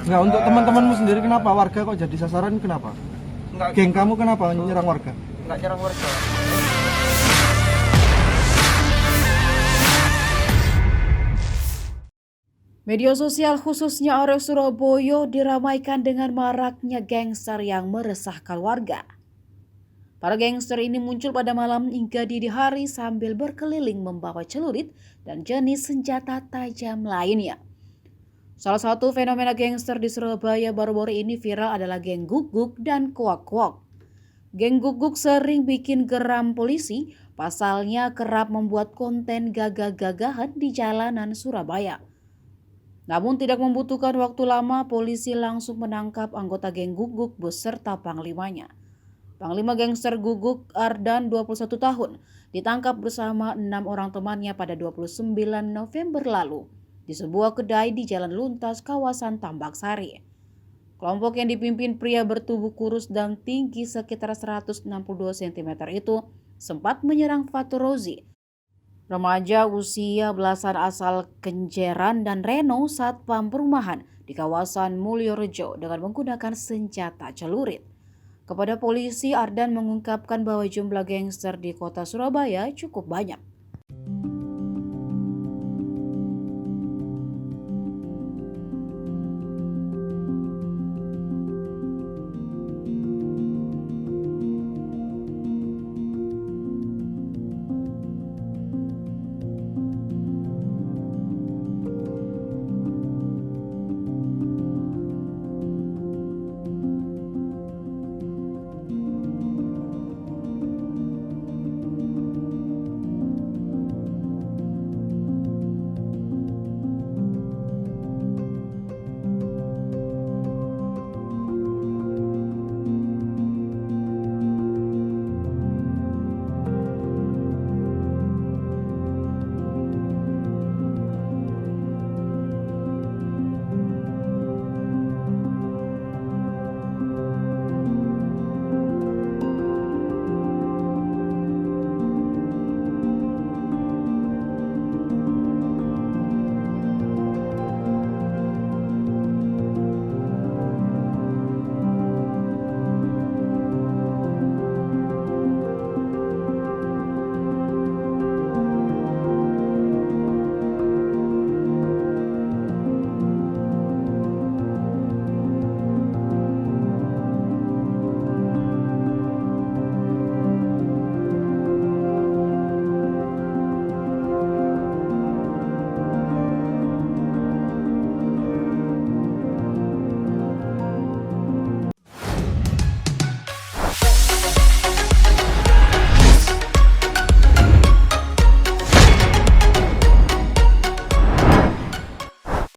Enggak, untuk teman-temanmu sendiri kenapa? Warga kok jadi sasaran kenapa? Enggak, Geng kamu kenapa nyerang warga? enggak nyerang warga. Media sosial khususnya area Surabaya diramaikan dengan maraknya gangster yang meresahkan warga. Para gangster ini muncul pada malam hingga dini hari sambil berkeliling membawa celurit dan jenis senjata tajam lainnya. Salah satu fenomena gangster di Surabaya baru-baru ini viral adalah geng guguk dan kuak-kuak. Geng guguk sering bikin geram polisi, pasalnya kerap membuat konten gagah-gagahan di jalanan Surabaya. Namun tidak membutuhkan waktu lama, polisi langsung menangkap anggota geng guguk beserta panglimanya. Panglima gangster guguk Ardan 21 tahun ditangkap bersama 6 orang temannya pada 29 November lalu di sebuah kedai di Jalan Luntas, kawasan Tambak Sari. Kelompok yang dipimpin pria bertubuh kurus dan tinggi sekitar 162 cm itu sempat menyerang Fatur Rozi, remaja usia belasan asal Kenjeran, dan Reno, satpam perumahan di kawasan Mulyorejo, dengan menggunakan senjata celurit. Kepada polisi, Ardan mengungkapkan bahwa jumlah gangster di kota Surabaya cukup banyak.